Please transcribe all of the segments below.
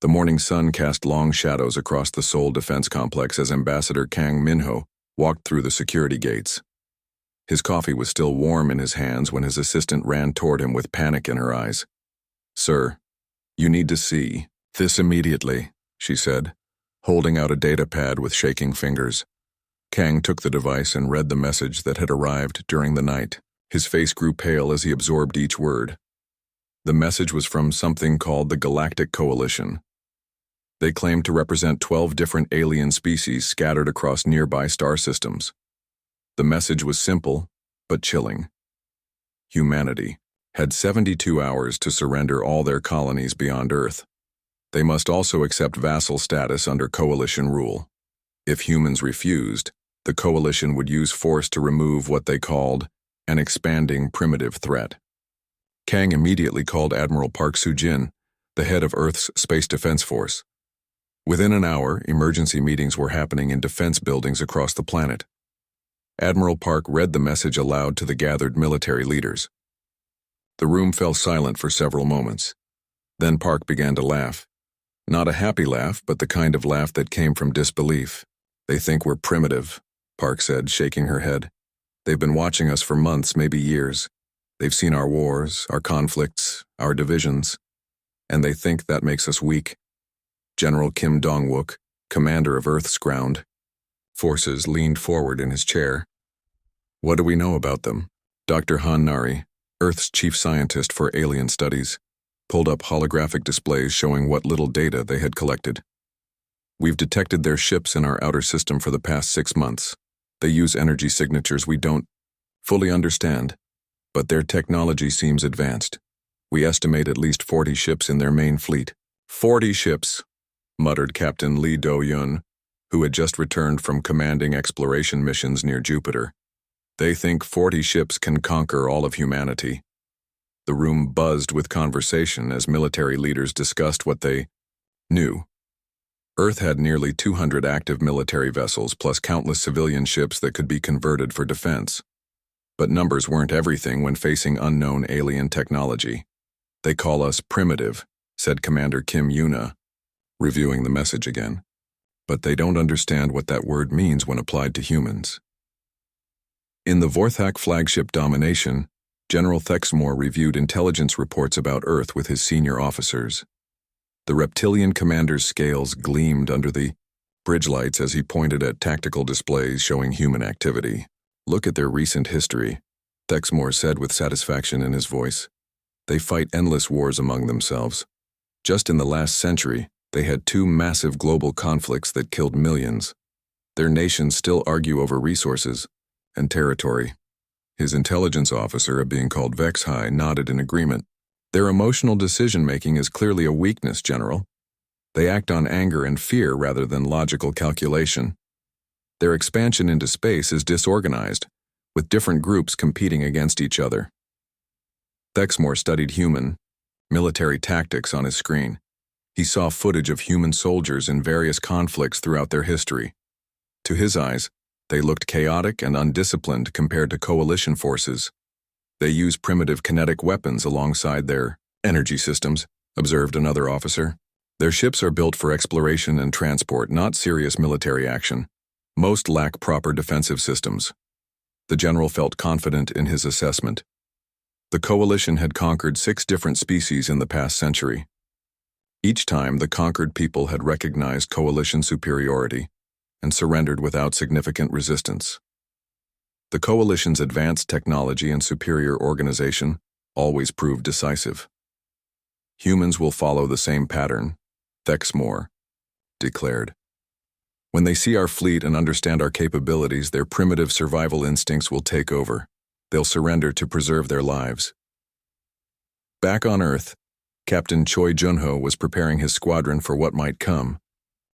The morning sun cast long shadows across the Seoul Defense Complex as Ambassador Kang Minho walked through the security gates. His coffee was still warm in his hands when his assistant ran toward him with panic in her eyes. "Sir, you need to see this immediately," she said, holding out a data pad with shaking fingers. Kang took the device and read the message that had arrived during the night. His face grew pale as he absorbed each word. The message was from something called the Galactic Coalition. They claimed to represent 12 different alien species scattered across nearby star systems. The message was simple, but chilling. Humanity had 72 hours to surrender all their colonies beyond Earth. They must also accept vassal status under coalition rule. If humans refused, the coalition would use force to remove what they called an expanding primitive threat. Kang immediately called Admiral Park Soo-jin, the head of Earth's Space Defense Force. Within an hour, emergency meetings were happening in defense buildings across the planet. Admiral Park read the message aloud to the gathered military leaders. The room fell silent for several moments. Then Park began to laugh. Not a happy laugh, but the kind of laugh that came from disbelief. "They think we're primitive," Park said, shaking her head. "They've been watching us for months, maybe years. They've seen our wars, our conflicts, our divisions, and they think that makes us weak." General Kim Dong-wook, commander of Earth's ground forces, leaned forward in his chair. "What do we know about them?" Dr. Han Nari, Earth's chief scientist for alien studies, pulled up holographic displays showing what little data they had collected. "We've detected their ships in our outer system for the past 6 months. They use energy signatures we don't fully understand, but their technology seems advanced. We estimate at least 40 ships in their main fleet." "40 ships," muttered Captain Lee Do-yun, who had just returned from commanding exploration missions near Jupiter. "They think 40 ships can conquer all of humanity." The room buzzed with conversation as military leaders discussed what they knew. Earth had nearly 200 active military vessels plus countless civilian ships that could be converted for defense. But numbers weren't everything when facing unknown alien technology. "They call us primitive," said Commander Kim Yuna, reviewing the message again. "But they don't understand what that word means when applied to humans." In the Vorthak flagship Domination, General Thexmore reviewed intelligence reports about Earth with his senior officers. The reptilian commander's scales gleamed under the bridge lights as he pointed at tactical displays showing human activity. "Look at their recent history," Thexmore said with satisfaction in his voice. "They fight endless wars among themselves. Just in the last century, they had 2 massive global conflicts that killed millions. Their nations still argue over resources and territory." His intelligence officer, a being called Vexhai, nodded in agreement. "Their emotional decision-making is clearly a weakness, General. They act on anger and fear rather than logical calculation. Their expansion into space is disorganized, with different groups competing against each other." Thexmore studied human, military tactics on his screen. He saw footage of human soldiers in various conflicts throughout their history. To his eyes, they looked chaotic and undisciplined compared to coalition forces. "They use primitive kinetic weapons alongside their energy systems," observed another officer. "Their ships are built for exploration and transport, not serious military action. Most lack proper defensive systems." The general felt confident in his assessment. The coalition had conquered 6 different species in the past century. Each time, the conquered people had recognized coalition superiority and surrendered without significant resistance. The coalition's advanced technology and superior organization always proved decisive. "Humans will follow the same pattern," Thexmore declared. "When they see our fleet and understand our capabilities, their primitive survival instincts will take over. They'll surrender to preserve their lives." Back on Earth, Captain Choi Junho was preparing his squadron for what might come.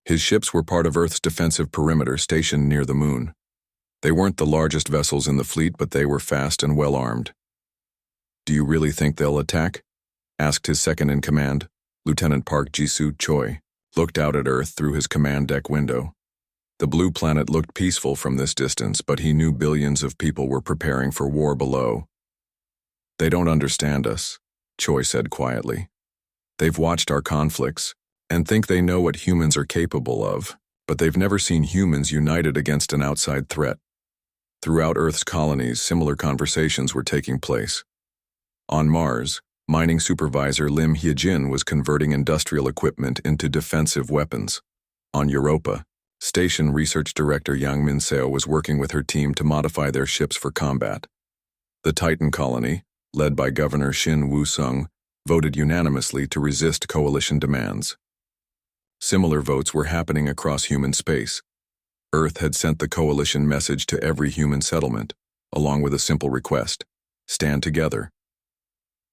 His ships were part of Earth's defensive perimeter stationed near the moon. They weren't the largest vessels in the fleet, but they were fast and well-armed. "Do you really think they'll attack?" asked his second-in-command, Lieutenant Park Ji-soo Choi, looked out at Earth through his command deck window. The blue planet looked peaceful from this distance, but he knew billions of people were preparing for war below. "They don't understand us," Choi said quietly. "They've watched our conflicts, and think they know what humans are capable of, but they've never seen humans united against an outside threat. Throughout Earth's colonies, similar conversations were taking place. On Mars, mining supervisor Lim Hyejin was converting industrial equipment into defensive weapons. On Europa, station research director Yang Min-seo was working with her team to modify their ships for combat. The Titan colony, led by Governor Shin Woo-sung, voted unanimously to resist coalition demands. Similar votes were happening across human space. Earth had sent the coalition message to every human settlement, along with a simple request: stand together.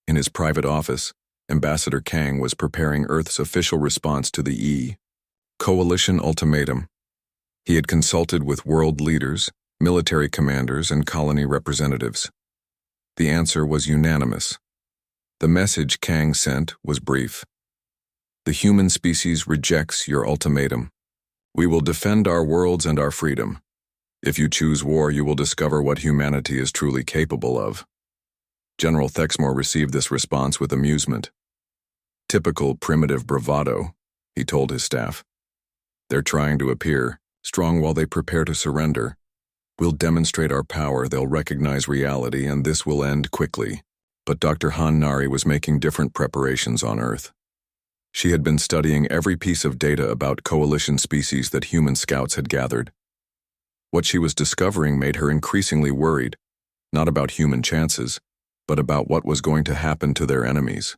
In his private office, Ambassador Kang was preparing Earth's official response to the coalition ultimatum. He had consulted with world leaders, military commanders, and colony representatives. The answer was unanimous. The message Kang sent was brief. The human species rejects your ultimatum. We will defend our worlds and our freedom. If you choose war, you will discover what humanity is truly capable of. General Thexmore received this response with amusement. Typical primitive bravado, he told his staff. They're trying to appear strong while they prepare to surrender. We'll demonstrate our power, they'll recognize reality, and this will end quickly. But Dr. Han Nari was making different preparations on Earth. She had been studying every piece of data about coalition species that human scouts had gathered. What she was discovering made her increasingly worried, not about human chances, but about what was going to happen to their enemies.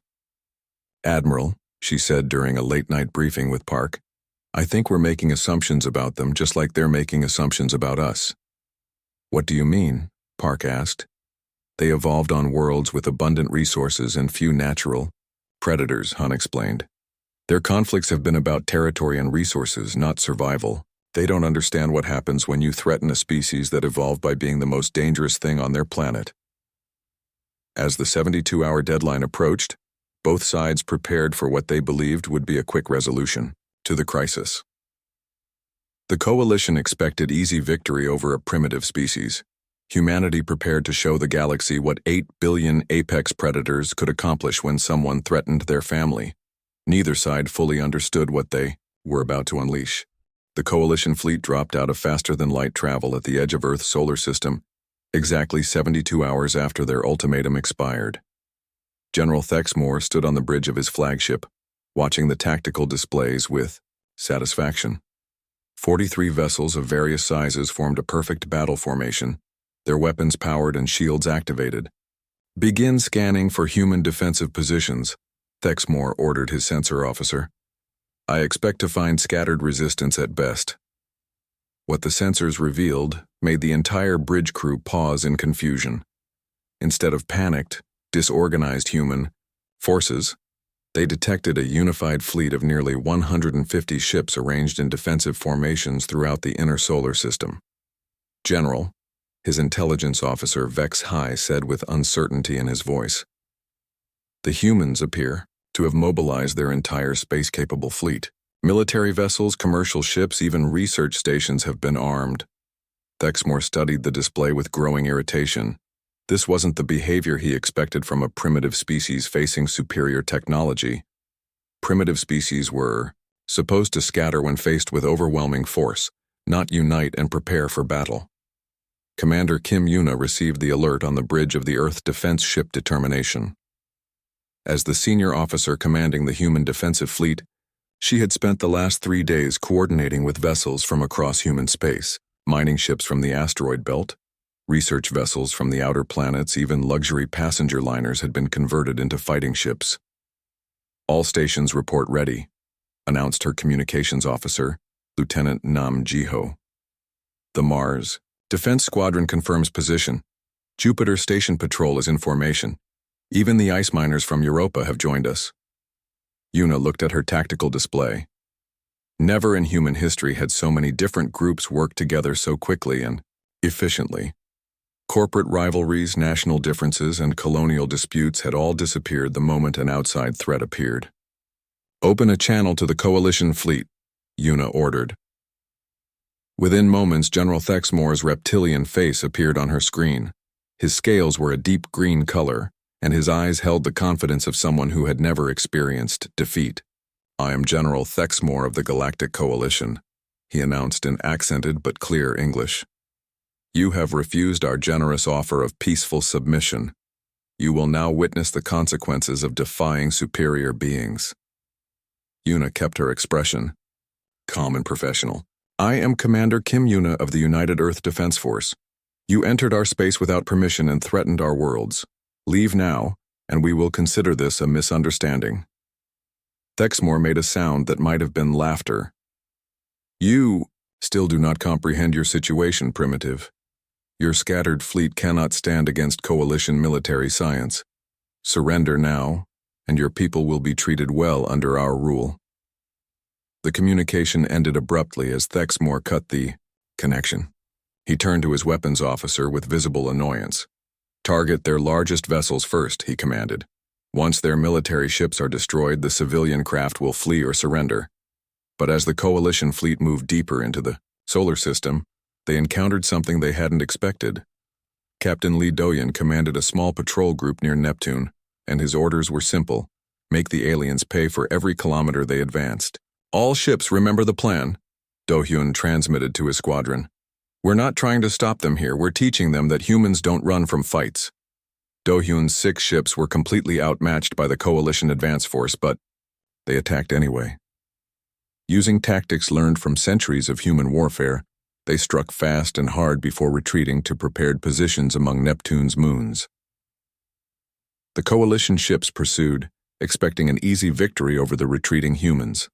"Admiral," she said during a late-night briefing with Park, "I think we're making assumptions about them just like they're making assumptions about us." "What do you mean?" Park asked. "They evolved on worlds with abundant resources and few natural predators," Han explained. "Their conflicts have been about territory and resources, not survival. They don't understand what happens when you threaten a species that evolved by being the most dangerous thing on their planet." As the 72-hour deadline approached, both sides prepared for what they believed would be a quick resolution to the crisis. The coalition expected easy victory over a primitive species. Humanity prepared to show the galaxy what 8 billion apex predators could accomplish when someone threatened their family. Neither side fully understood what they were about to unleash. The coalition fleet dropped out of faster-than-light travel at the edge of Earth's solar system, exactly 72 hours after their ultimatum expired. General Thexmore stood on the bridge of his flagship, watching the tactical displays with satisfaction. 43 vessels of various sizes formed a perfect battle formation, their weapons powered and shields activated. "Begin scanning for human defensive positions," Thexmore ordered his sensor officer. "I expect to find scattered resistance at best." What the sensors revealed made the entire bridge crew pause in confusion. Instead of panicked, disorganized human forces, they detected a unified fleet of nearly 150 ships arranged in defensive formations throughout the inner solar system. "General," his intelligence officer Vex High said with uncertainty in his voice, "the humans appear to have mobilized their entire space-capable fleet. Military vessels, commercial ships, even research stations have been armed." Thexmore studied the display with growing irritation. This wasn't the behavior he expected from a primitive species facing superior technology. Primitive species were supposed to scatter when faced with overwhelming force, not unite and prepare for battle. Commander Kim Yuna received the alert on the bridge of the Earth Defense Ship Determination. As the senior officer commanding the human defensive fleet, she had spent the last 3 days coordinating with vessels from across human space, mining ships from the asteroid belt, research vessels from the outer planets, even luxury passenger liners had been converted into fighting ships. "All stations report ready," announced her communications officer, Lieutenant Nam Jiho. "The Mars Defense Squadron confirms position. Jupiter Station Patrol is in formation. Even the ice miners from Europa have joined us." Yuna looked at her tactical display. Never in human history had so many different groups worked together so quickly and efficiently. Corporate rivalries, national differences, and colonial disputes had all disappeared the moment an outside threat appeared. "Open a channel to the coalition fleet," Yuna ordered. Within moments, General Thexmore's reptilian face appeared on her screen. His scales were a deep green color, and his eyes held the confidence of someone who had never experienced defeat. I am General Thexmore of the Galactic Coalition, he announced in accented but clear English. You have refused our generous offer of peaceful submission. You will now witness the consequences of defying superior beings. Yuna kept her expression, calm and professional. I am Commander Kim Yuna of the United Earth Defense Force. You entered our space without permission and threatened our worlds. Leave now, and we will consider this a misunderstanding. Thexmore made a sound that might have been laughter. You still do not comprehend your situation, Primitive. Your scattered fleet cannot stand against Coalition military science. Surrender now, and your people will be treated well under our rule. The communication ended abruptly as Thexmore cut the connection. He turned to his weapons officer with visible annoyance. Target their largest vessels first, he commanded. Once their military ships are destroyed, the civilian craft will flee or surrender. But as the Coalition fleet moved deeper into the solar system, they encountered something they hadn't expected. Captain Lee Doyen commanded a small patrol group near Neptune, and his orders were simple: make the aliens pay for every kilometer they advanced. All ships remember the plan, Do-hyun transmitted to his squadron. We're not trying to stop them here, we're teaching them that humans don't run from fights. Do-hyun's 6 ships were completely outmatched by the Coalition advance force, but they attacked anyway. Using tactics learned from centuries of human warfare, they struck fast and hard before retreating to prepared positions among Neptune's moons. The Coalition ships pursued, expecting an easy victory over the retreating humans.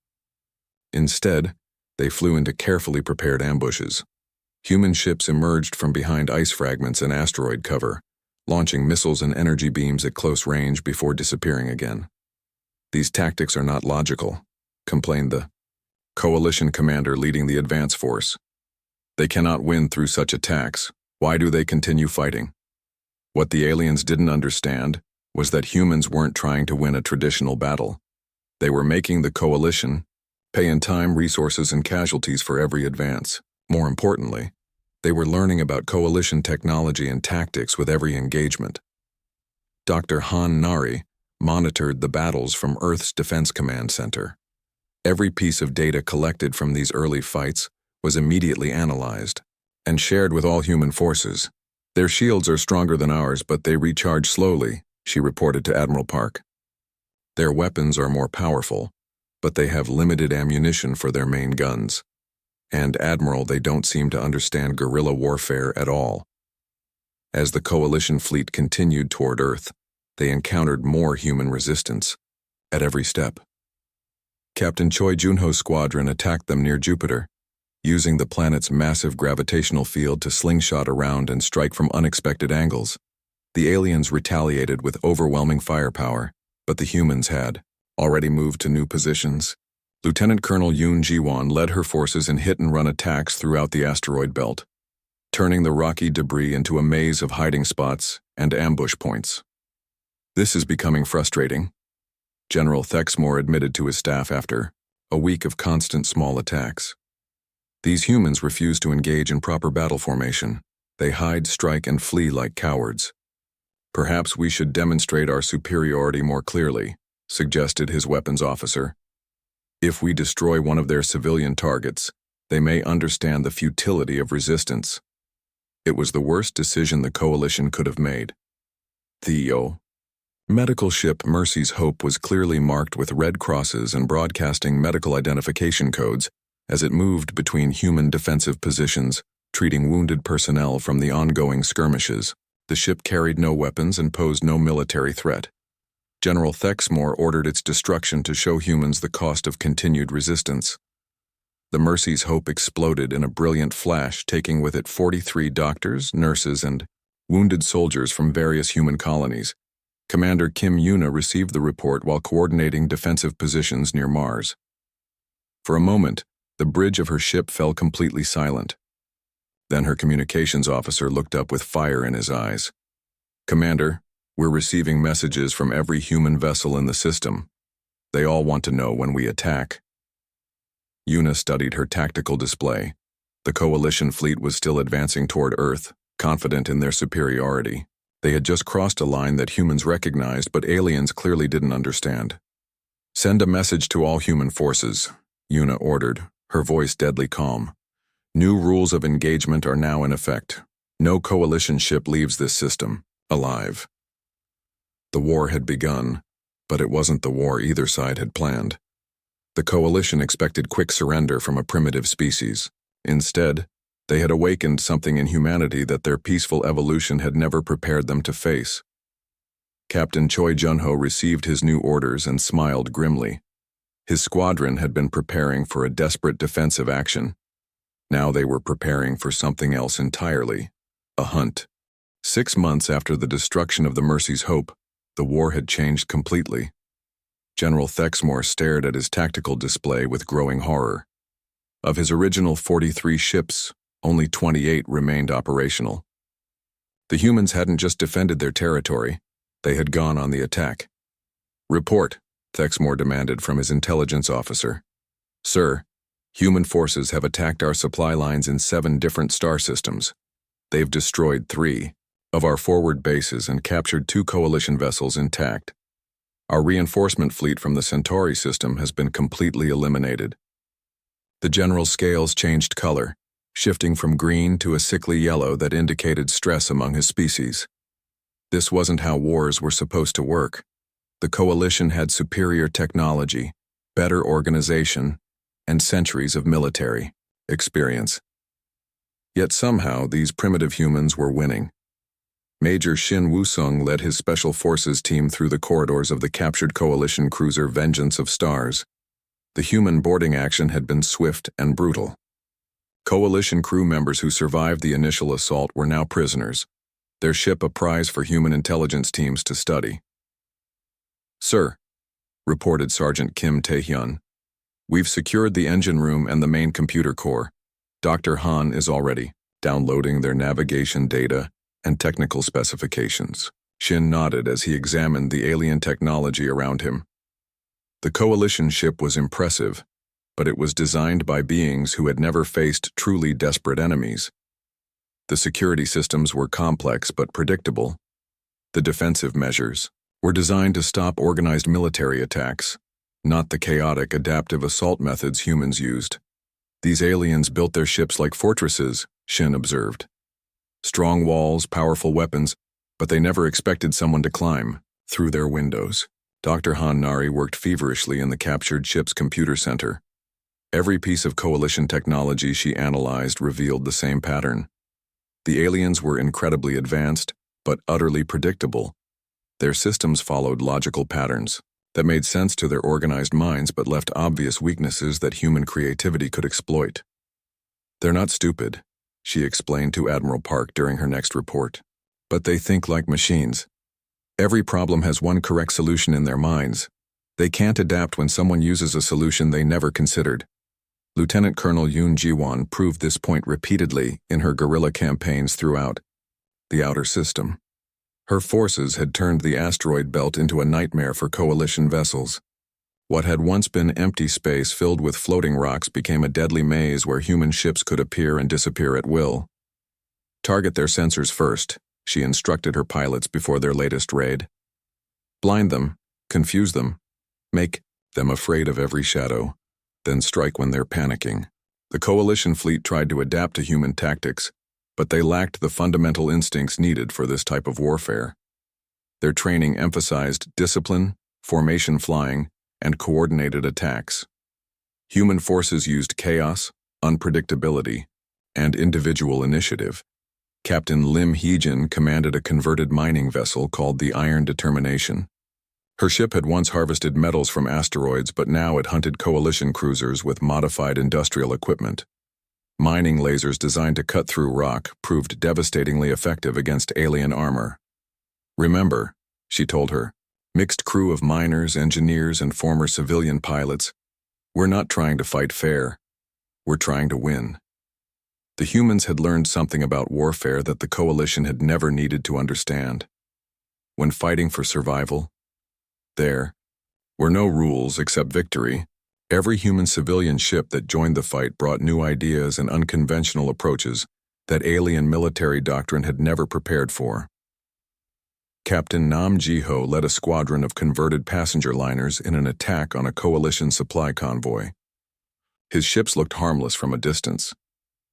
Instead, they flew into carefully prepared ambushes. Human ships emerged from behind ice fragments and asteroid cover, launching missiles and energy beams at close range before disappearing again. These tactics are not logical, complained the Coalition commander leading the advance force. They cannot win through such attacks. Why do they continue fighting? What the aliens didn't understand was that humans weren't trying to win a traditional battle. They were making the Coalition pay in time, resources, and casualties for every advance. More importantly, they were learning about Coalition technology and tactics with every engagement. Dr. Han Nari monitored the battles from Earth's Defense Command Center. Every piece of data collected from these early fights was immediately analyzed and shared with all human forces. Their shields are stronger than ours, but they recharge slowly, she reported to Admiral Park. Their weapons are more powerful, but they have limited ammunition for their main guns. And, Admiral, they don't seem to understand guerrilla warfare at all. As the Coalition fleet continued toward Earth, they encountered more human resistance at every step. Captain Choi Junho's squadron attacked them near Jupiter, using the planet's massive gravitational field to slingshot around and strike from unexpected angles. The aliens retaliated with overwhelming firepower, but the humans had already moved to new positions. Lieutenant Colonel Yoon Ji-won led her forces in hit-and-run attacks throughout the asteroid belt, turning the rocky debris into a maze of hiding spots and ambush points. This is becoming frustrating, General Thexmore admitted to his staff after a week of constant small attacks. These humans refuse to engage in proper battle formation. They hide, strike, and flee like cowards. Perhaps we should demonstrate our superiority more clearly, suggested his weapons officer. If we destroy one of their civilian targets, they may understand the futility of resistance. It was the worst decision the Coalition could have made. The medical ship Mercy's Hope was clearly marked with red crosses and broadcasting medical identification codes as it moved between human defensive positions, treating wounded personnel from the ongoing skirmishes. The ship carried no weapons and posed no military threat. General Thexmore ordered its destruction to show humans the cost of continued resistance. The Mercy's Hope exploded in a brilliant flash, taking with it 43 doctors, nurses, and wounded soldiers from various human colonies. Commander Kim Yuna received the report while coordinating defensive positions near Mars. For a moment, the bridge of her ship fell completely silent. Then her communications officer looked up with fire in his eyes. Commander, we're receiving messages from every human vessel in the system. They all want to know when we attack. Yuna studied her tactical display. The Coalition fleet was still advancing toward Earth, confident in their superiority. They had just crossed a line that humans recognized, but aliens clearly didn't understand. Send a message to all human forces, Yuna ordered, her voice deadly calm. New rules of engagement are now in effect. No coalition ship leaves this system, alive. The war had begun, but it wasn't the war either side had planned. The coalition expected quick surrender from a primitive species. Instead, they had awakened something in humanity that their peaceful evolution had never prepared them to face. Captain Choi Junho received his new orders and smiled grimly. His squadron had been preparing for a desperate defensive action. Now they were preparing for something else entirely, a hunt. 6 months after the destruction of the Mercy's Hope, the war had changed completely. General Thexmore stared at his tactical display with growing horror. Of his original 43 ships, only 28 remained operational. The humans hadn't just defended their territory, they had gone on the attack. Report, Thexmore demanded from his intelligence officer. Sir, human forces have attacked our supply lines in 7 different star systems. They've destroyed 3 of our forward bases and captured 2 coalition vessels intact. Our reinforcement fleet from the Centauri system has been completely eliminated. The general's scales changed color, shifting from green to a sickly yellow that indicated stress among his species. This wasn't how wars were supposed to work. The coalition had superior technology, better organization, and centuries of military experience. Yet somehow these primitive humans were winning. Major Shin Wusung led his special forces team through the corridors of the captured coalition cruiser Vengeance of Stars. The human boarding action had been swift and brutal. Coalition crew members who survived the initial assault were now prisoners, their ship a prize for human intelligence teams to study. Sir, reported Sergeant Kim Tae-hyun, we've secured the engine room and the main computer core. Dr. Han is already downloading their navigation data and technical specifications. Shin nodded as he examined the alien technology around him. The coalition ship was impressive, but it was designed by beings who had never faced truly desperate enemies. The security systems were complex but predictable. The defensive measures were designed to stop organized military attacks, not the chaotic adaptive assault methods humans used. These aliens built their ships like fortresses, Shin observed. Strong walls, powerful weapons, but they never expected someone to climb through their windows. Dr. Han Nari worked feverishly in the captured ship's computer center. Every piece of coalition technology she analyzed revealed the same pattern. The aliens were incredibly advanced, but utterly predictable. Their systems followed logical patterns that made sense to their organized minds but left obvious weaknesses that human creativity could exploit. They're not stupid, she explained to Admiral Park during her next report. But they think like machines. Every problem has one correct solution in their minds. They can't adapt when someone uses a solution they never considered. Lieutenant Colonel Yoon Ji-won proved this point repeatedly in her guerrilla campaigns throughout the outer system. Her forces had turned the asteroid belt into a nightmare for coalition vessels. What had once been empty space filled with floating rocks became a deadly maze where human ships could appear and disappear at will. Target their sensors first, she instructed her pilots before their latest raid. Blind them, confuse them, make them afraid of every shadow, then strike when they're panicking. The coalition fleet tried to adapt to human tactics, but they lacked the fundamental instincts needed for this type of warfare. Their training emphasized discipline, formation flying, and coordinated attacks. Human forces used chaos, unpredictability, and individual initiative. Captain Lim Hee-jin commanded a converted mining vessel called the Iron Determination. Her ship had once harvested metals from asteroids, but now it hunted coalition cruisers with modified industrial equipment. Mining lasers designed to cut through rock proved devastatingly effective against alien armor. Remember, she told her, mixed crew of miners, engineers, and former civilian pilots, we're not trying to fight fair. We're trying to win. The humans had learned something about warfare that the coalition had never needed to understand. When fighting for survival, there were no rules except victory. Every human civilian ship that joined the fight brought new ideas and unconventional approaches that alien military doctrine had never prepared for. Captain Nam Ji-ho led a squadron of converted passenger liners in an attack on a coalition supply convoy. His ships looked harmless from a distance,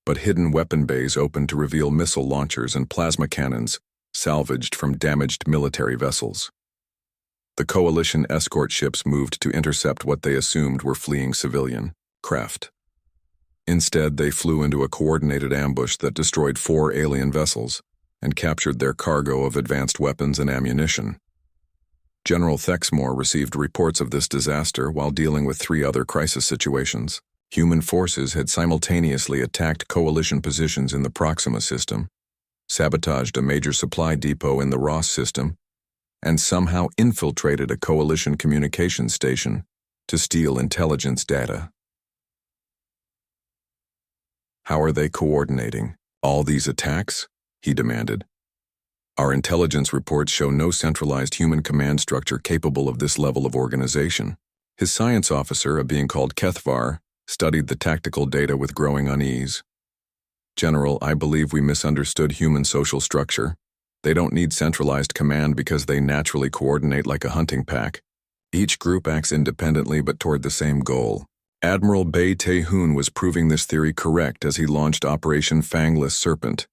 but hidden weapon bays opened to reveal missile launchers and plasma cannons salvaged from damaged military vessels. The coalition escort ships moved to intercept what they assumed were fleeing civilian craft. Instead, they flew into a coordinated ambush that destroyed 4 alien vessels and captured their cargo of advanced weapons and ammunition. General Thexmore received reports of this disaster while dealing with 3 other crisis situations. Human forces had simultaneously attacked coalition positions in the Proxima system, sabotaged a major supply depot in the Ross system, and somehow infiltrated a coalition communications station to steal intelligence data. How are they coordinating all these attacks? He demanded. Our intelligence reports show no centralized human command structure capable of this level of organization. His science officer, a being called Kethvar, studied the tactical data with growing unease. General, I believe we misunderstood human social structure. They don't need centralized command because they naturally coordinate like a hunting pack. Each group acts independently but toward the same goal. Admiral Bei Tae-hoon was proving this theory correct as he launched Operation Fangless Serpent.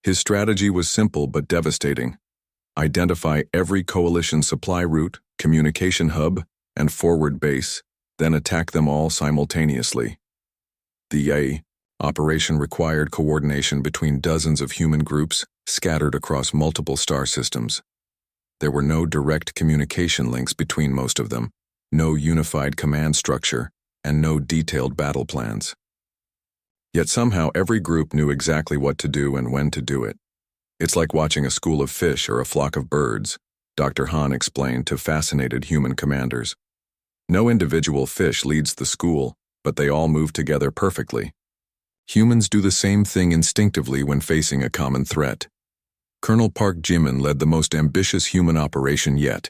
His strategy was simple but devastating. Identify every coalition supply route, communication hub, and forward base, then attack them all simultaneously. The operation required coordination between dozens of human groups scattered across multiple star systems. There were no direct communication links between most of them, no unified command structure, and no detailed battle plans. Yet somehow every group knew exactly what to do and when to do it. It's like watching a school of fish or a flock of birds, Dr. Han explained to fascinated human commanders. No individual fish leads the school, but they all move together perfectly. Humans do the same thing instinctively when facing a common threat. Colonel Park Jimin led the most ambitious human operation yet.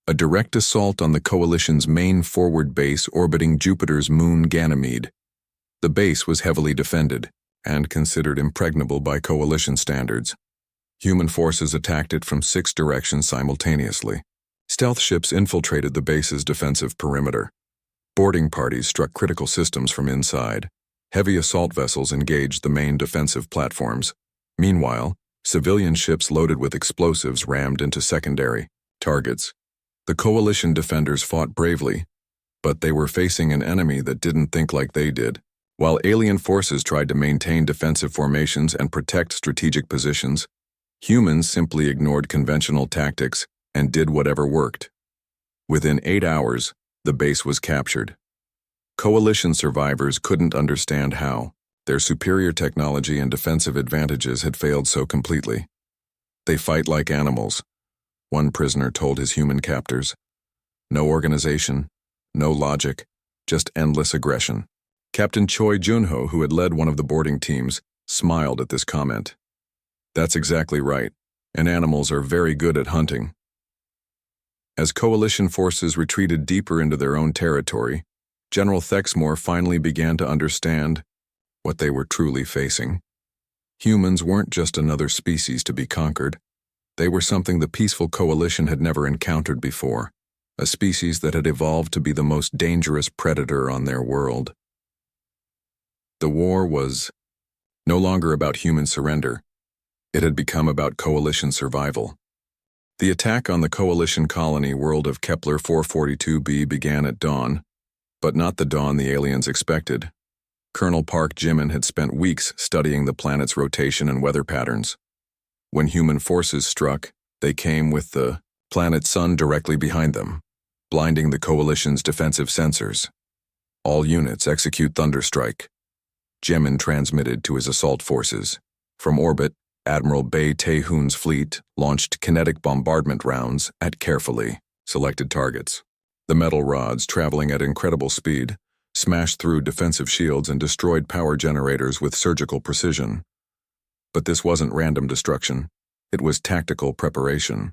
A direct assault on the coalition's main forward base orbiting Jupiter's moon Ganymede. The base was heavily defended and considered impregnable by coalition standards. Human forces attacked it from 6 directions simultaneously. Stealth ships infiltrated the base's defensive perimeter. Boarding parties struck critical systems from inside. Heavy assault vessels engaged the main defensive platforms. Meanwhile, civilian ships loaded with explosives rammed into secondary targets. The coalition defenders fought bravely, but they were facing an enemy that didn't think like they did. While alien forces tried to maintain defensive formations and protect strategic positions, humans simply ignored conventional tactics and did whatever worked. Within 8 hours, the base was captured. Coalition survivors couldn't understand how their superior technology and defensive advantages had failed so completely. They fight like animals, one prisoner told his human captors. No organization, no logic, just endless aggression. Captain Choi Junho, who had led one of the boarding teams, smiled at this comment. That's exactly right, and animals are very good at hunting. As coalition forces retreated deeper into their own territory, General Thexmore finally began to understand what they were truly facing. Humans weren't just another species to be conquered. They were something the peaceful coalition had never encountered before, a species that had evolved to be the most dangerous predator on their world. The war was no longer about human surrender. It had become about coalition survival. The attack on the coalition colony world of Kepler 442b began at dawn, but not the dawn the aliens expected. Colonel Park Jimin had spent weeks studying the planet's rotation and weather patterns. When human forces struck, they came with the planet's sun directly behind them, blinding the coalition's defensive sensors. All units execute Thunderstrike. Jimin transmitted to his assault forces. From orbit, Admiral Bei Tae-hoon's fleet launched kinetic bombardment rounds at carefully selected targets. The metal rods, traveling at incredible speed, smashed through defensive shields and destroyed power generators with surgical precision. But this wasn't random destruction. It was tactical preparation.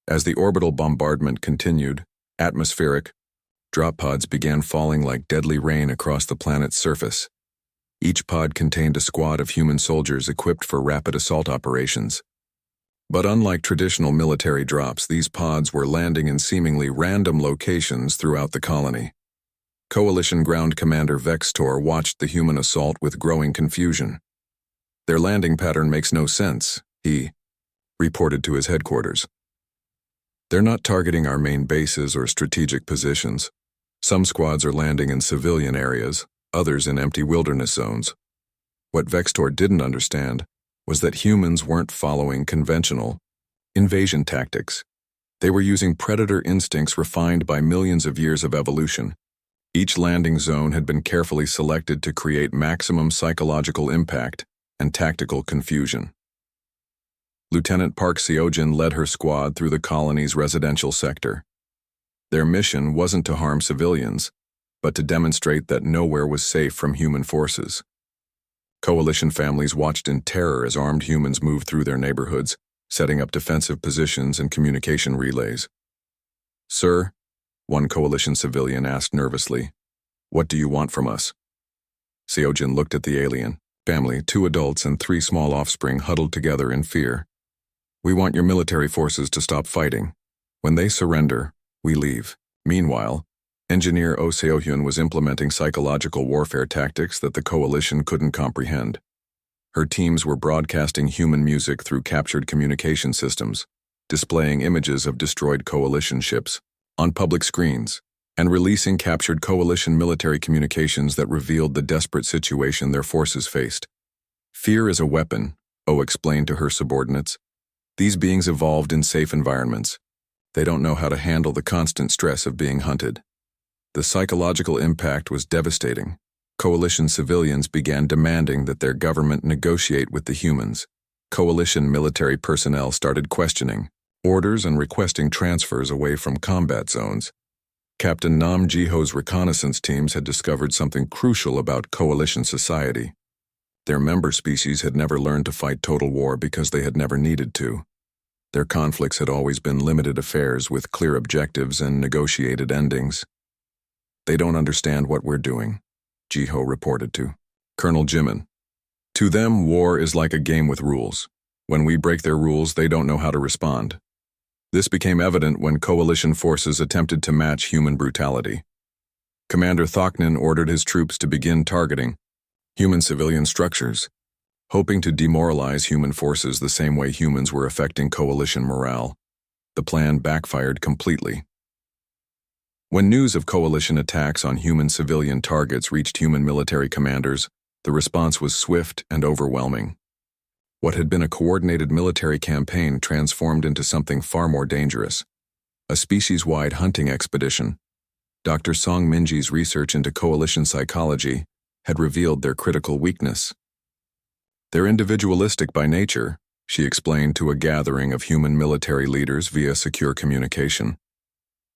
As the orbital bombardment continued, atmospheric drop pods began falling like deadly rain across the planet's surface. Each pod contained a squad of human soldiers equipped for rapid assault operations. But unlike traditional military drops, these pods were landing in seemingly random locations throughout the colony. Coalition Ground Commander Vextor watched the human assault with growing confusion. "Their landing pattern makes no sense," he reported to his headquarters. "They're not targeting our main bases or strategic positions. Some squads are landing in civilian areas, others in empty wilderness zones." What Vextor didn't understand was that humans weren't following conventional invasion tactics. They were using predator instincts refined by millions of years of evolution. Each landing zone had been carefully selected to create maximum psychological impact and tactical confusion. Lieutenant Park Seojin led her squad through the colony's residential sector. Their mission wasn't to harm civilians, but to demonstrate that nowhere was safe from human forces. Coalition families watched in terror as armed humans moved through their neighborhoods, setting up defensive positions and communication relays. "Sir," one coalition civilian asked nervously, "what do you want from us?" Seojin looked at the alien family, 2 adults and 3 small offspring huddled together in fear. "We want your military forces to stop fighting. When they surrender, we leave." Meanwhile, Engineer Oh Seo-hyun was implementing psychological warfare tactics that the coalition couldn't comprehend. Her teams were broadcasting human music through captured communication systems, displaying images of destroyed coalition ships on public screens, and releasing captured coalition military communications that revealed the desperate situation their forces faced. "Fear is a weapon," Oh explained to her subordinates. "These beings evolved in safe environments. They don't know how to handle the constant stress of being hunted." The psychological impact was devastating. Coalition civilians began demanding that their government negotiate with the humans. Coalition military personnel started questioning orders and requesting transfers away from combat zones. Captain Nam Ji-ho's reconnaissance teams had discovered something crucial about coalition society. Their member species had never learned to fight total war because they had never needed to. Their conflicts had always been limited affairs with clear objectives and negotiated endings. "They don't understand what we're doing," Ji-ho reported to Colonel Jimin. "To them, war is like a game with rules. When we break their rules, they don't know how to respond." This became evident when coalition forces attempted to match human brutality. Commander Thoknin ordered his troops to begin targeting human civilian structures, hoping to demoralize human forces the same way humans were affecting coalition morale. The plan backfired completely. When news of coalition attacks on human civilian targets reached human military commanders, the response was swift and overwhelming. What had been a coordinated military campaign transformed into something far more dangerous: a species-wide hunting expedition. Dr. Song Minji's research into coalition psychology had revealed their critical weakness. "They're individualistic by nature," she explained to a gathering of human military leaders via secure communication.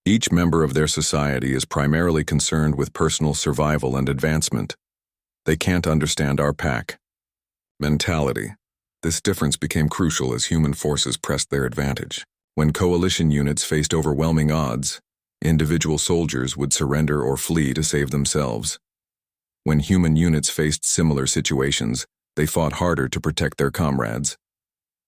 "Each member of their society is primarily concerned with personal survival and advancement. They can't understand our pack mentality." This difference became crucial as human forces pressed their advantage. When coalition units faced overwhelming odds, individual soldiers would surrender or flee to save themselves. When human units faced similar situations, they fought harder to protect their comrades.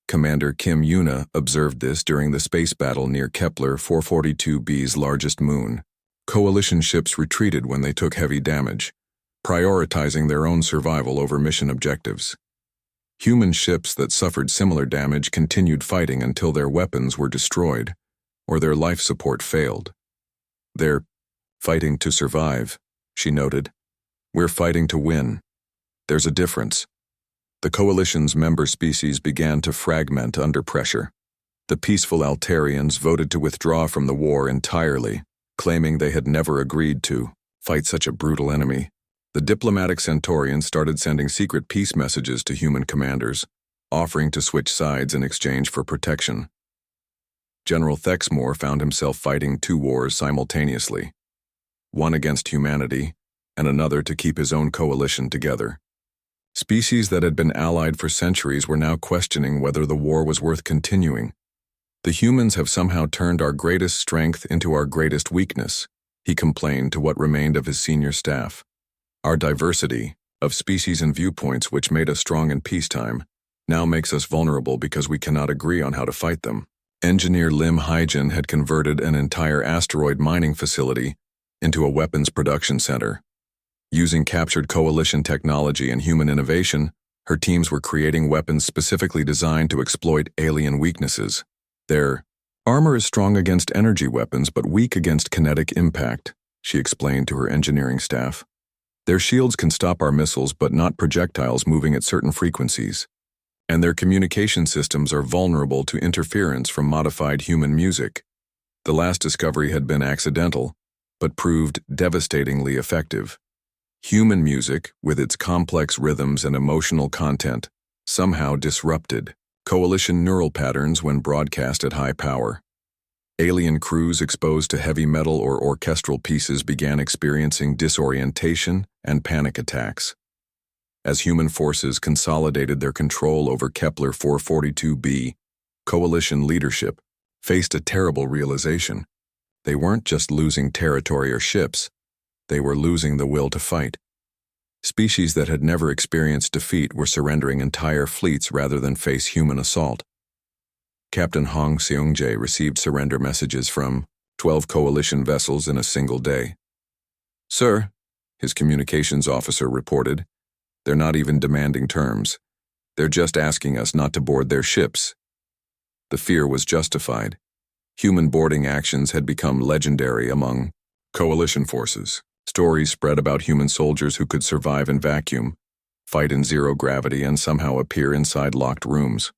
Commander Kim Yuna observed this during the space battle near Kepler 442b's largest moon. Coalition ships retreated when they took heavy damage, prioritizing their own survival over mission objectives. Human ships that suffered similar damage continued fighting until their weapons were destroyed or their life support failed. "They're fighting to survive," she noted. "We're fighting to win. There's a difference." The coalition's member species began to fragment under pressure. The peaceful Altarians voted to withdraw from the war entirely, claiming they had never agreed to fight such a brutal enemy. The diplomatic Centaurians started sending secret peace messages to human commanders, offering to switch sides in exchange for protection. General Thexmore found himself fighting 2 wars simultaneously, one against humanity and another to keep his own coalition together. Species that had been allied for centuries were now questioning whether the war was worth continuing. "The humans have somehow turned our greatest strength into our greatest weakness," he complained to what remained of his senior staff. "Our diversity of species and viewpoints, which made us strong in peacetime, now makes us vulnerable because we cannot agree on how to fight them. Engineer Lim Haijin had converted an entire asteroid mining facility into a weapons production center. Using captured coalition technology and human innovation, her teams were creating weapons specifically designed to exploit alien weaknesses. Their armor is strong against energy weapons but weak against kinetic impact, she explained to her engineering staff. Their shields can stop our missiles but not projectiles moving at certain frequencies. And their communication systems are vulnerable to interference from modified human music. The last discovery had been accidental, but proved devastatingly effective. Human music, with its complex rhythms and emotional content, somehow disrupted coalition neural patterns when broadcast at high power. Alien crews exposed to heavy metal or orchestral pieces began experiencing disorientation and panic attacks. As human forces consolidated their control over Kepler 442b, coalition leadership faced a terrible realization. They weren't just losing territory or ships, they were losing the will to fight. Species that had never experienced defeat were surrendering entire fleets rather than face human assault. Captain Hong Seung-jae received surrender messages from 12 coalition vessels in a single day. "Sir," his communications officer reported, "they're not even demanding terms. They're just asking us not to board their ships." The fear was justified. Human boarding actions had become legendary among coalition forces. Stories spread about human soldiers who could survive in vacuum, fight in zero gravity, and somehow appear inside locked rooms.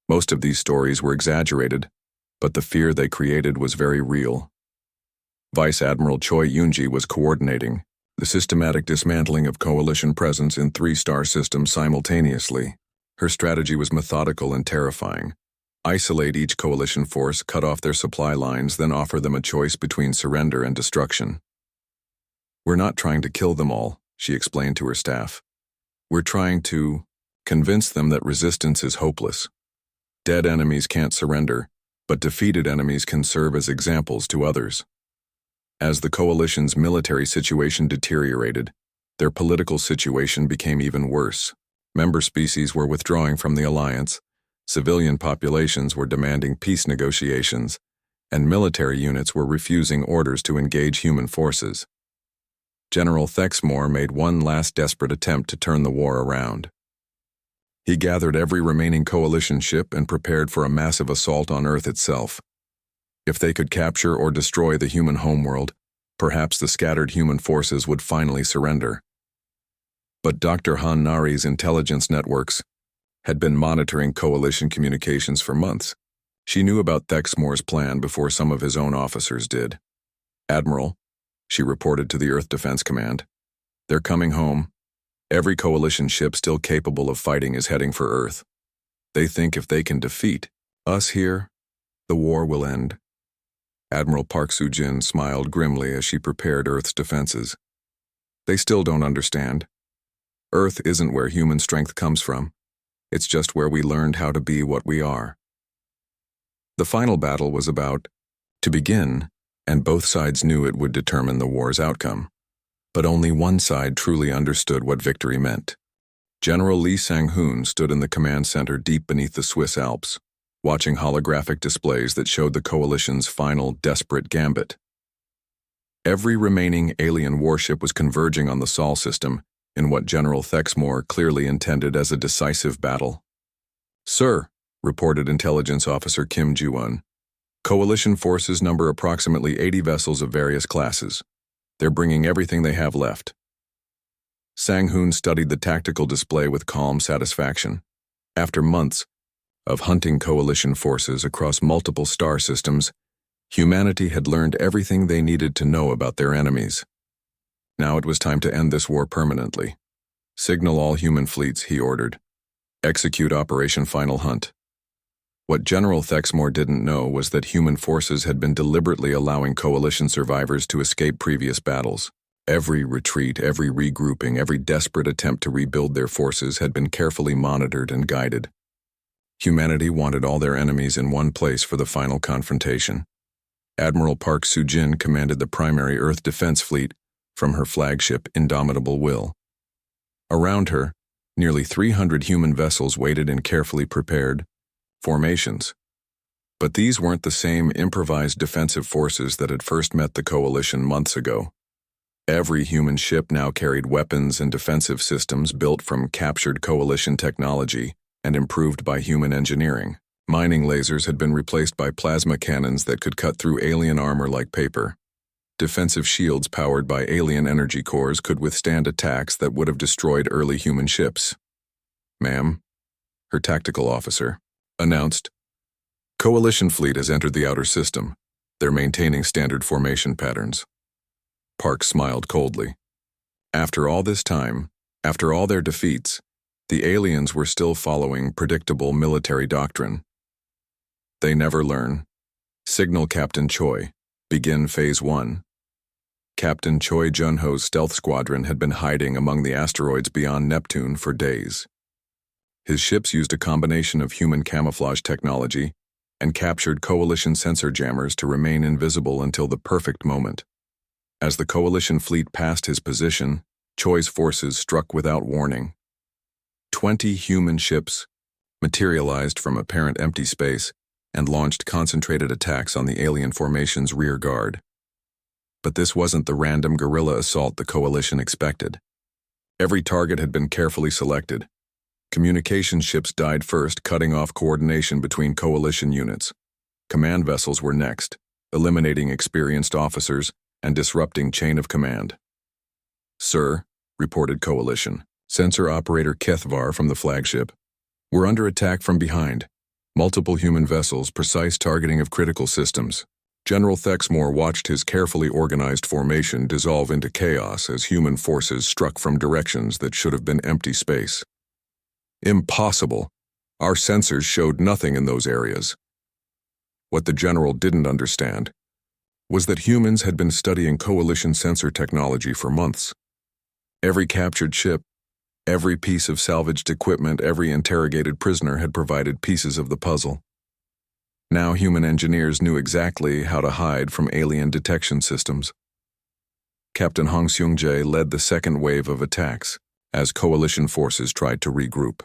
Most of these stories were exaggerated, but the fear they created was very real. Vice Admiral Choi Yoon-ji was coordinating the systematic dismantling of coalition presence in 3-star systems simultaneously. Her strategy was methodical and terrifying. Isolate each coalition force, cut off their supply lines, then offer them a choice between surrender and destruction. "We're not trying to kill them all," she explained to her staff. "We're trying to convince them that resistance is hopeless. Dead enemies can't surrender, but defeated enemies can serve as examples to others." As the coalition's military situation deteriorated, their political situation became even worse. Member species were withdrawing from the alliance, civilian populations were demanding peace negotiations, and military units were refusing orders to engage human forces. General Thexmore made one last desperate attempt to turn the war around. He gathered every remaining coalition ship and prepared for a massive assault on Earth itself. If they could capture or destroy the human homeworld, perhaps the scattered human forces would finally surrender. But Dr. Han Nari's intelligence networks had been monitoring coalition communications for months. She knew about Thexmore's plan before some of his own officers did. "Admiral," she reported to the Earth Defense Command, "they're coming home. Every coalition ship still capable of fighting is heading for Earth. They think if they can defeat us here, the war will end." Admiral Park Soo-jin smiled grimly as she prepared Earth's defenses. "They still don't understand. Earth isn't where human strength comes from. It's just where we learned how to be what we are." The final battle was about to begin, and both sides knew it would determine the war's outcome. But only one side truly understood what victory meant. General Lee Sang-hoon stood in the command center deep beneath the Swiss Alps, watching holographic displays that showed the coalition's final desperate gambit. Every remaining alien warship was converging on the Sol system in what General Thexmore clearly intended as a decisive battle. "Sir," reported Intelligence Officer Kim Ji-won, "Coalition forces number approximately 80 vessels of various classes. They're bringing everything they have left." Sang-hoon studied the tactical display with calm satisfaction. After months of hunting coalition forces across multiple star systems, humanity had learned everything they needed to know about their enemies. Now it was time to end this war permanently. "Signal all human fleets," he ordered. "Execute Operation Final Hunt." What General Thexmore didn't know was that human forces had been deliberately allowing coalition survivors to escape previous battles. Every retreat, every regrouping, every desperate attempt to rebuild their forces had been carefully monitored and guided. Humanity wanted all their enemies in one place for the final confrontation. Admiral Park Soo-jin commanded the primary Earth Defense Fleet from her flagship Indomitable Will. Around her, Nearly 300 human vessels waited in carefully prepared formations. But these weren't the same improvised defensive forces that had first met the coalition months ago. Every human ship now carried weapons and defensive systems built from captured coalition technology and improved by human engineering. Mining lasers had been replaced by plasma cannons that could cut through alien armor like paper. Defensive shields powered by alien energy cores could withstand attacks that would have destroyed early human ships. "Ma'am," her tactical officer announced, "Coalition fleet has entered the outer system. They're maintaining standard formation patterns." Park smiled coldly. After all this time, after all their defeats, the aliens were still following predictable military doctrine. They never learn. Signal Captain Choi. Begin Phase 1. Captain Choi Jun-ho's stealth squadron had been hiding among the asteroids beyond Neptune for days. His ships used a combination of human camouflage technology and captured coalition sensor jammers to remain invisible until the perfect moment. As the coalition fleet passed his position, Choi's forces struck without warning. 20 human ships materialized from apparent empty space and launched concentrated attacks on the alien formation's rear guard. But this wasn't the random guerrilla assault the coalition expected. Every target had been carefully selected. Communication ships died first, cutting off coordination between coalition units. Command vessels were next, eliminating experienced officers and disrupting chain of command. "Sir," reported Coalition Sensor Operator Kethvar from the flagship, "we're under attack from behind. Multiple human vessels, precise targeting of critical systems." General Thexmore watched his carefully organized formation dissolve into chaos as human forces struck from directions that should have been empty space. "Impossible. Our sensors showed nothing in those areas." What the general didn't understand was that humans had been studying coalition sensor technology for months. Every captured ship, every piece of salvaged equipment, every interrogated prisoner had provided pieces of the puzzle. Now human engineers knew exactly how to hide from alien detection systems. Captain Hong Seung-jae led the second wave of attacks as coalition forces tried to regroup.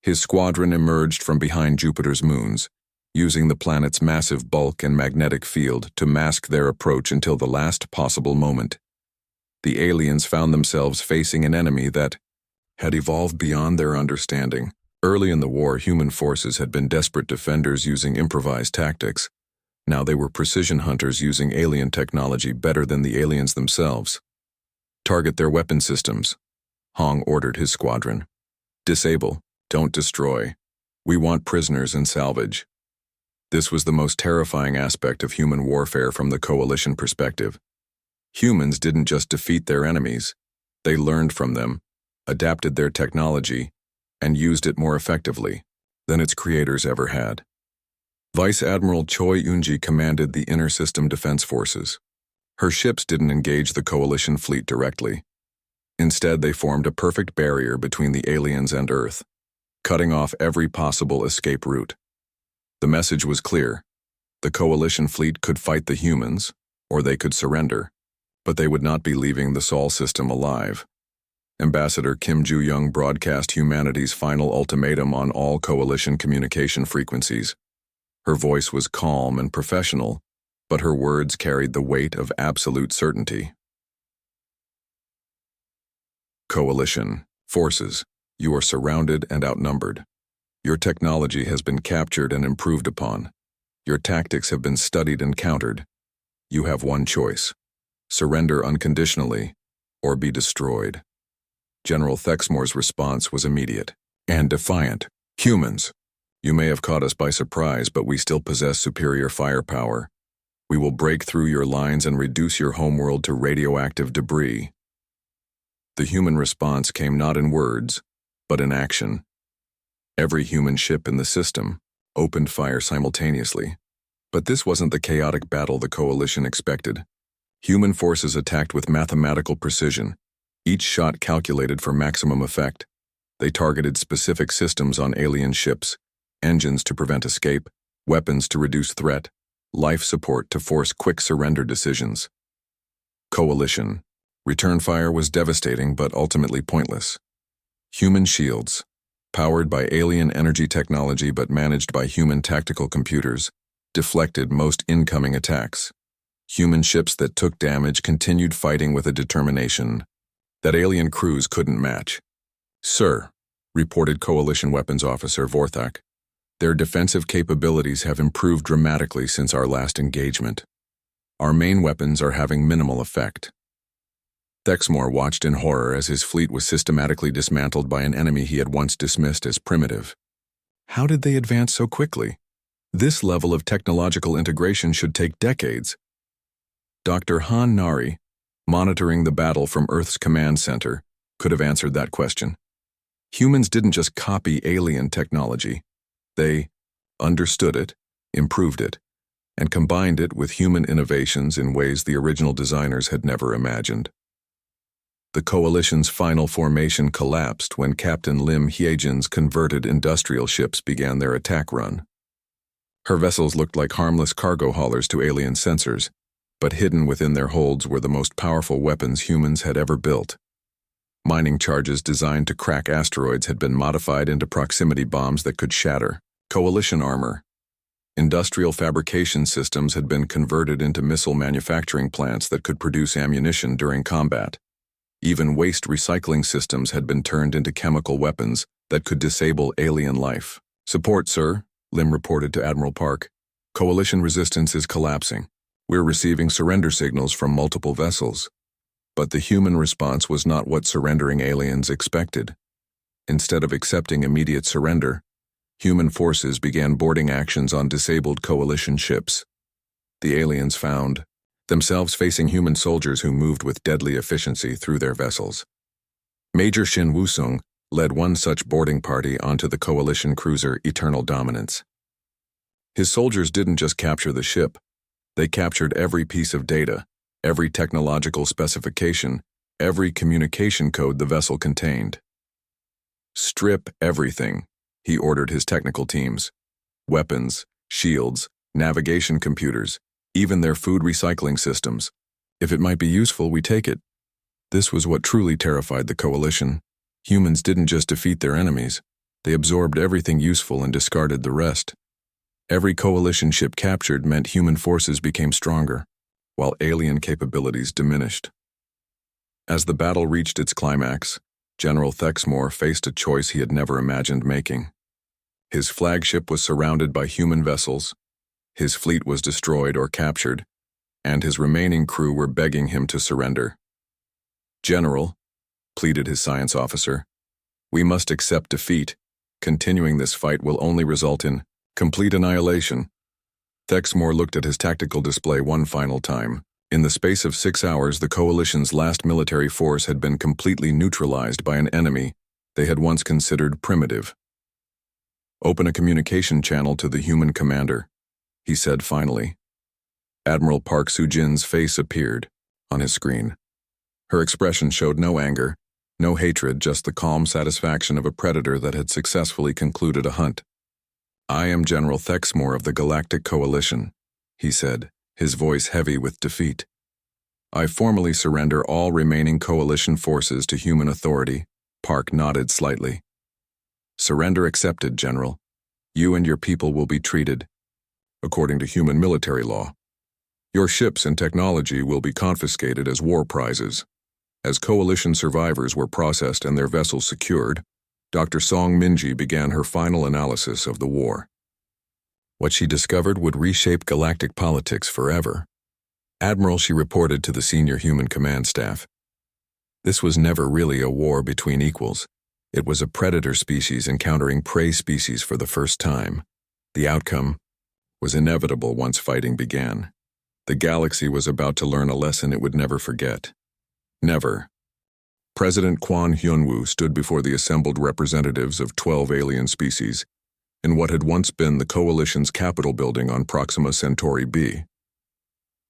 His squadron emerged from behind Jupiter's moons, using the planet's massive bulk and magnetic field to mask their approach until the last possible moment. The aliens found themselves facing an enemy that had evolved beyond their understanding. Early in the war, human forces had been desperate defenders using improvised tactics. Now they were precision hunters using alien technology better than the aliens themselves. "Target their weapon systems," Hong ordered his squadron. "Disable, don't destroy. We want prisoners and salvage." This was the most terrifying aspect of human warfare from the coalition perspective. Humans didn't just defeat their enemies. They learned from them, adapted their technology, and used it more effectively than its creators ever had. Vice Admiral Choi Eun-ji commanded the Inner System Defense Forces. Her ships didn't engage the coalition fleet directly. Instead, they formed a perfect barrier between the aliens and Earth, cutting off every possible escape route. The message was clear. The coalition fleet could fight the humans, or they could surrender, but they would not be leaving the Sol system alive. Ambassador Kim Joo-young broadcast humanity's final ultimatum on all coalition communication frequencies. Her voice was calm and professional, but her words carried the weight of absolute certainty. Coalition forces, you are surrounded and outnumbered. Your technology has been captured and improved upon. Your tactics have been studied and countered. You have one choice: surrender unconditionally, or be destroyed. General Thexmore's response was immediate and defiant. "Humans, you may have caught us by surprise, but we still possess superior firepower. We will break through your lines and reduce your homeworld to radioactive debris." The human response came not in words, but in action. Every human ship in the system opened fire simultaneously. But this wasn't the chaotic battle the coalition expected. Human forces attacked with mathematical precision, each shot calculated for maximum effect. They targeted specific systems on alien ships: engines to prevent escape, weapons to reduce threat, life support to force quick surrender decisions. Coalition. Return fire was devastating but ultimately pointless. Human shields, powered by alien energy technology but managed by human tactical computers, deflected most incoming attacks. Human ships that took damage continued fighting with a determination that alien crews couldn't match. "Sir," reported Coalition Weapons Officer Vorthak, "their defensive capabilities have improved dramatically since our last engagement. Our main weapons are having minimal effect." Thexmore watched in horror as his fleet was systematically dismantled by an enemy he had once dismissed as primitive. How did they advance so quickly? This level of technological integration should take decades. Dr. Han Nari, monitoring the battle from Earth's command center, could have answered that question. Humans didn't just copy alien technology. They understood it, improved it, and combined it with human innovations in ways the original designers had never imagined. The Coalition's final formation collapsed when Captain Lim Hyejin's converted industrial ships began their attack run. Her vessels looked like harmless cargo haulers to alien sensors, but hidden within their holds were the most powerful weapons humans had ever built. Mining charges designed to crack asteroids had been modified into proximity bombs that could shatter Coalition armor. Industrial fabrication systems had been converted into missile manufacturing plants that could produce ammunition during combat. Even waste recycling systems had been turned into chemical weapons that could disable alien life. "Support, sir," Lim reported to Admiral Park. "Coalition resistance is collapsing. We're receiving surrender signals from multiple vessels." But the human response was not what surrendering aliens expected. Instead of accepting immediate surrender, human forces began boarding actions on disabled Coalition ships. The aliens found themselves facing human soldiers who moved with deadly efficiency through their vessels. Major Shin Wusung led one such boarding party onto the Coalition cruiser Eternal Dominance. His soldiers didn't just capture the ship, they captured every piece of data, every technological specification, every communication code the vessel contained. "Strip everything," he ordered his technical teams. "Weapons, shields, navigation computers, even their food recycling systems. If it might be useful, we take it." This was what truly terrified the Coalition. Humans didn't just defeat their enemies, they absorbed everything useful and discarded the rest. Every Coalition ship captured meant human forces became stronger, while alien capabilities diminished. As the battle reached its climax, General Thexmore faced a choice he had never imagined making. His flagship was surrounded by human vessels, his fleet was destroyed or captured, and his remaining crew were begging him to surrender. "General," pleaded his science officer, "we must accept defeat. Continuing this fight will only result in complete annihilation." Thexmore looked at his tactical display one final time. In the space of 6 hours, the Coalition's last military force had been completely neutralized by an enemy they had once considered primitive. "Open a communication channel to the human commander," he said finally. Admiral Park Soo-jin's face appeared on his screen. Her expression showed no anger, no hatred, just the calm satisfaction of a predator that had successfully concluded a hunt. "I am General Thexmore of the Galactic Coalition," he said, his voice heavy with defeat. "I formally surrender all remaining Coalition forces to human authority." Park nodded slightly. "Surrender accepted, General. You and your people will be treated according to human military law. Your ships and technology will be confiscated as war prizes." As Coalition survivors were processed and their vessels secured, Dr. Song Minji began her final analysis of the war. What she discovered would reshape galactic politics forever. "Admiral," she reported to the senior human command staff, "this was never really a war between equals. It was a predator species encountering prey species for the first time. The outcome was inevitable once fighting began. The galaxy was about to learn a lesson it would never forget. Never." President Kwon Hyun-woo stood before the assembled representatives of 12 alien species in what had once been the Coalition's Capitol building on Proxima Centauri b.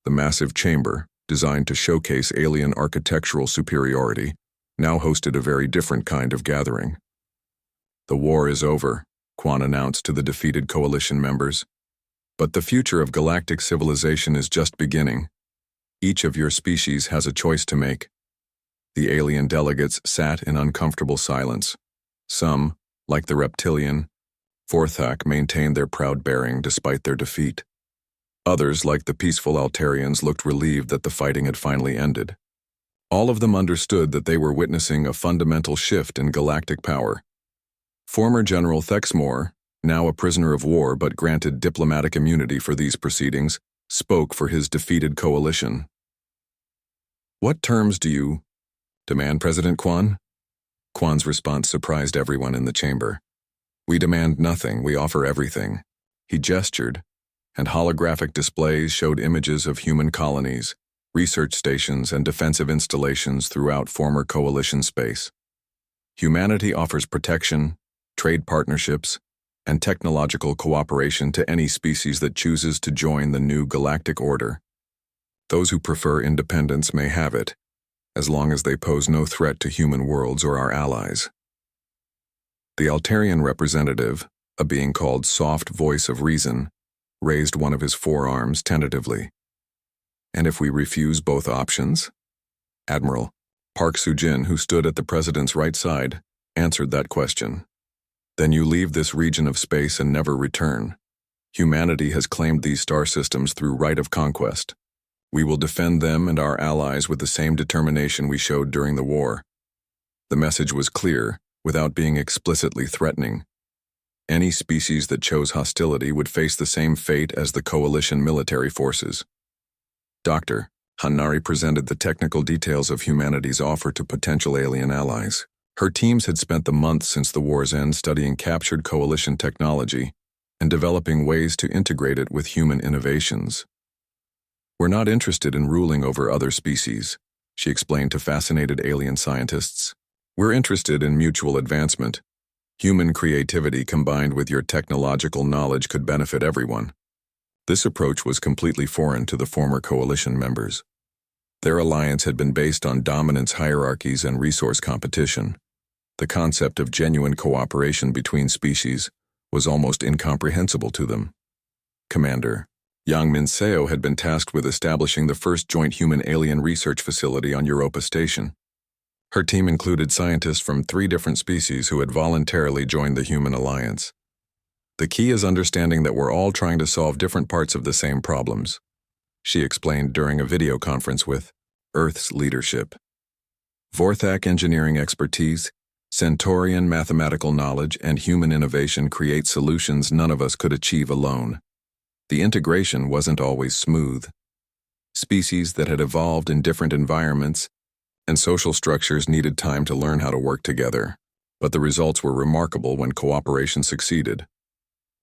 The massive chamber, designed to showcase alien architectural superiority, now hosted a very different kind of gathering. "The war is over," Kwon announced to the defeated Coalition members. "But the future of galactic civilization is just beginning. Each of your species has a choice to make." The alien delegates sat in uncomfortable silence, Some, like the reptilian, Vorthak, maintained their proud bearing despite their defeat. Others, like the peaceful Altarians, looked relieved that the fighting had finally ended. All of them understood that they were witnessing a fundamental shift in galactic power. Former General Thexmore, now a prisoner of war but granted diplomatic immunity for these proceedings, spoke for his defeated coalition. "What terms do you demand, President Quan?" Quan's response surprised everyone in the chamber. "We demand nothing, we offer everything." He gestured, and holographic displays showed images of human colonies, research stations, and defensive installations throughout former coalition space. Humanity offers protection, trade partnerships, and technological cooperation to any species that chooses to join the new galactic order. Those who prefer independence may have it, as long as they pose no threat to human worlds or our allies. The Altarian representative, a being called Soft Voice of Reason, raised one of his forearms tentatively. "And if we refuse both options?" Admiral Park Sujin, who stood at the president's right side, answered that question. "Then you leave this region of space and never return. Humanity has claimed these star systems through right of conquest. We will defend them and our allies with the same determination we showed during the war." The message was clear, without being explicitly threatening. Any species that chose hostility would face the same fate as the coalition military forces. Dr. Hanari presented the technical details of humanity's offer to potential alien allies. Her teams had spent the months since the war's end studying captured coalition technology and developing ways to integrate it with human innovations. "We're not interested in ruling over other species," she explained to fascinated alien scientists. "We're interested in mutual advancement. Human creativity combined with your technological knowledge could benefit everyone." This approach was completely foreign to the former coalition members. Their alliance had been based on dominance hierarchies and resource competition. The concept of genuine cooperation between species was almost incomprehensible to them. Commander Yang Min-seo had been tasked with establishing the first joint human-alien research facility on Europa Station. Her team included scientists from 3 different species who had voluntarily joined the human alliance. "The key is understanding that we're all trying to solve different parts of the same problems," she explained during a video conference with Earth's leadership. "Vorthak engineering expertise, Centaurian mathematical knowledge, and human innovation create solutions none of us could achieve alone." The integration wasn't always smooth. Species that had evolved in different environments and social structures needed time to learn how to work together, but the results were remarkable when cooperation succeeded.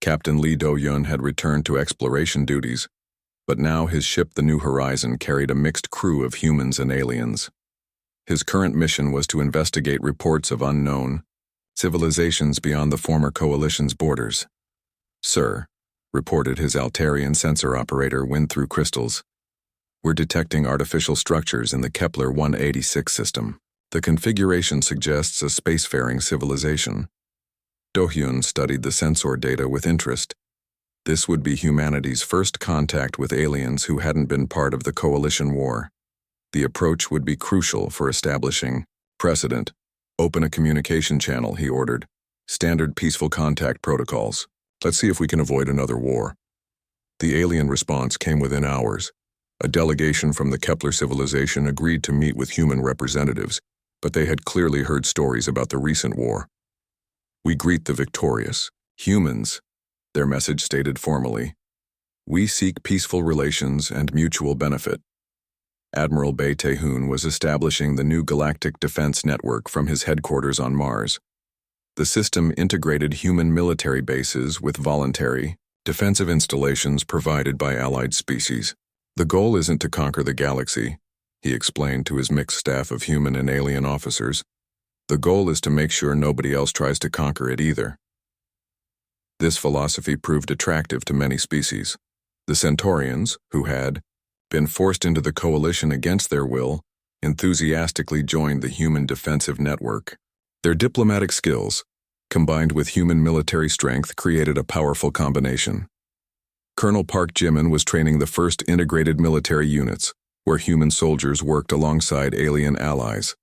Captain Lee Do-yun had returned to exploration duties, but now his ship, the New Horizon, carried a mixed crew of humans and aliens. His current mission was to investigate reports of unknown civilizations beyond the former coalition's borders. "Sir," reported his Altarian sensor operator Win-Through Crystals, "we're detecting artificial structures in the Kepler 186 system. The configuration suggests a spacefaring civilization." Do-hyun studied the sensor data with interest. This would be humanity's first contact with aliens who hadn't been part of the coalition war. The approach would be crucial for establishing precedent. "Open a communication channel," he ordered. "Standard peaceful contact protocols. Let's see if we can avoid another war." The alien response came within hours. A delegation from the Kepler civilization agreed to meet with human representatives, but they had clearly heard stories about the recent war. "We greet the victorious humans," their message stated formally. "We seek peaceful relations and mutual benefit." Admiral Bae Tae-hoon was establishing the new galactic defense network from his headquarters on Mars. The system integrated human military bases with voluntary, defensive installations provided by allied species. "The goal isn't to conquer the galaxy," he explained to his mixed staff of human and alien officers. "The goal is to make sure nobody else tries to conquer it either." This philosophy proved attractive to many species. The Centaurians, who had been forced into the coalition against their will, enthusiastically joined the human defensive network. Their diplomatic skills, combined with human military strength, created a powerful combination. Colonel Park Jimin was training the first integrated military units, where human soldiers worked alongside alien allies.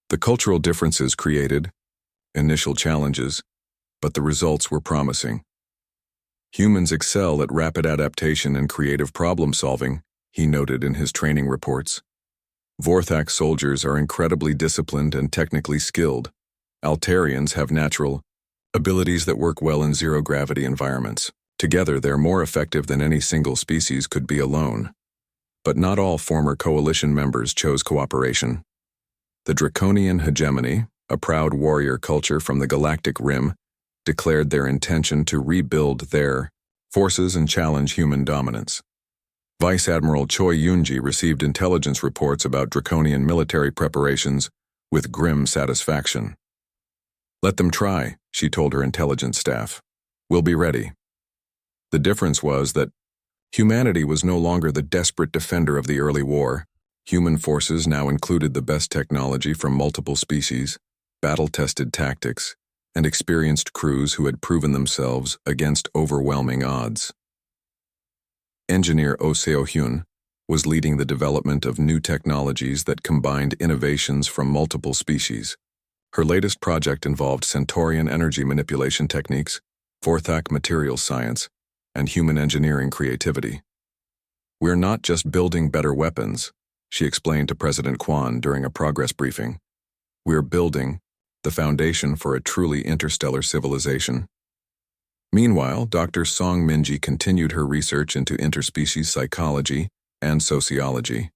The cultural differences created initial challenges, but the results were promising. Humans excel at rapid adaptation and creative problem-solving, he noted in his training reports. Vorthak soldiers are incredibly disciplined and technically skilled. Altarians have natural abilities that work well in zero-gravity environments. Together, they're more effective than any single species could be alone. But not all former coalition members chose cooperation. The Draconian hegemony, a proud warrior culture from the galactic rim, declared their intention to rebuild their forces and challenge human dominance. Vice Admiral Choi Yoonji received intelligence reports about Draconian military preparations with grim satisfaction. "Let them try," she told her intelligence staff. "We'll be ready." The difference was that humanity was no longer the desperate defender of the early war. Human forces now included the best technology from multiple species, battle-tested tactics, and experienced crews who had proven themselves against overwhelming odds. Engineer Oh Seo-hyun was leading the development of new technologies that combined innovations from multiple species. Her latest project involved Centaurian energy manipulation techniques, Vorthak materials science, and human engineering creativity. "We're not just building better weapons," she explained to President Kwon during a progress briefing. "We're building the foundation for a truly interstellar civilization." Meanwhile, Dr. Song Minji continued her research into interspecies psychology and sociology.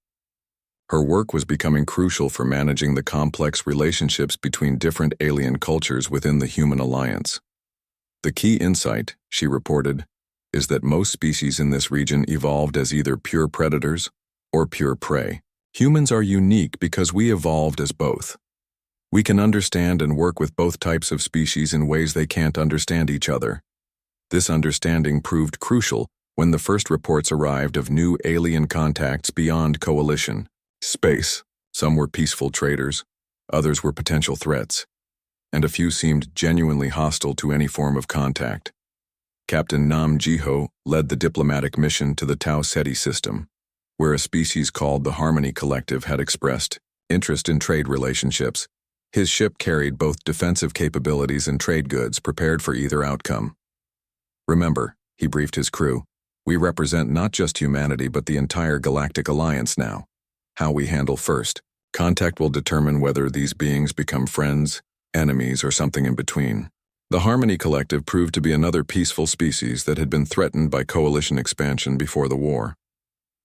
Her work was becoming crucial for managing the complex relationships between different alien cultures within the human alliance. "The key insight," she reported, "is that most species in this region evolved as either pure predators or pure prey. Humans are unique because we evolved as both. We can understand and work with both types of species in ways they can't understand each other." This understanding proved crucial when the first reports arrived of new alien contacts beyond coalition space. Some were peaceful traders, others were potential threats, and a few seemed genuinely hostile to any form of contact. Captain Nam Jiho led the diplomatic mission to the Tau Ceti system, where a species called the Harmony Collective had expressed interest in trade relationships. His ship carried both defensive capabilities and trade goods prepared for either outcome. "Remember," he briefed his crew, "we represent not just humanity but the entire galactic alliance now. How we handle first. Contact will determine whether these beings become friends, enemies, or something in between." The Harmony Collective proved to be another peaceful species that had been threatened by coalition expansion before the war.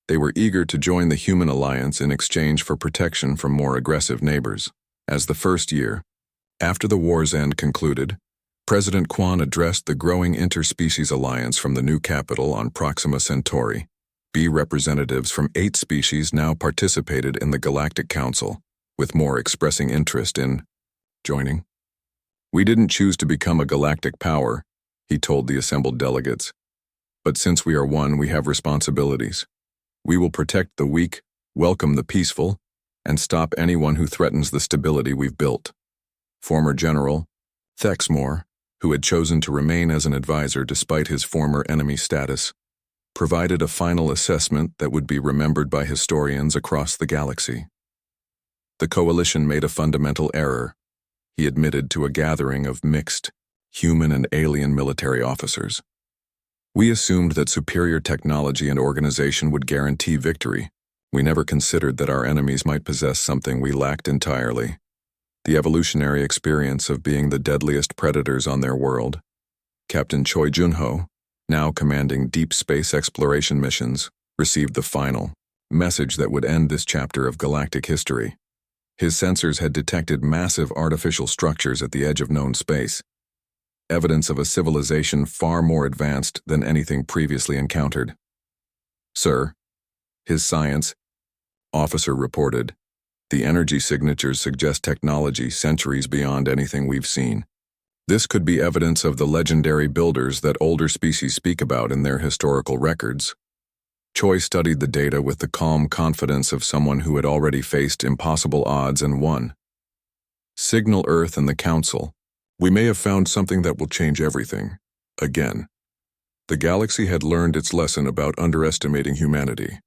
They were eager to join the human alliance in exchange for protection from more aggressive neighbors. As the first year, after the war's end concluded, President Kwon addressed the growing interspecies alliance from the new capital on Proxima Centauri. B representatives from 8 species now participated in the Galactic Council, with more expressing interest in joining. "We didn't choose to become a galactic power," he told the assembled delegates. "But since we are one, we have responsibilities. We will protect the weak, welcome the peaceful, and stop anyone who threatens the stability we've built." Former General Thexmore, who had chosen to remain as an advisor despite his former enemy status, provided a final assessment that would be remembered by historians across the galaxy. "The coalition made a fundamental error," he admitted to a gathering of mixed, human and alien military officers. "We assumed that superior technology and organization would guarantee victory. We never considered that our enemies might possess something we lacked entirely: the evolutionary experience of being the deadliest predators on their world." Captain Choi Junho, now commanding deep space exploration missions, received the final message that would end this chapter of galactic history. His sensors had detected massive artificial structures at the edge of known space, evidence of a civilization far more advanced than anything previously encountered. "Sir," his science officer reported, "the energy signatures suggest technology centuries beyond anything we've seen. This could be evidence of the legendary builders that older species speak about in their historical records." Choi studied the data with the calm confidence of someone who had already faced impossible odds and won. "Signal Earth and the Council. We may have found something that will change everything. Again." The galaxy had learned its lesson about underestimating humanity.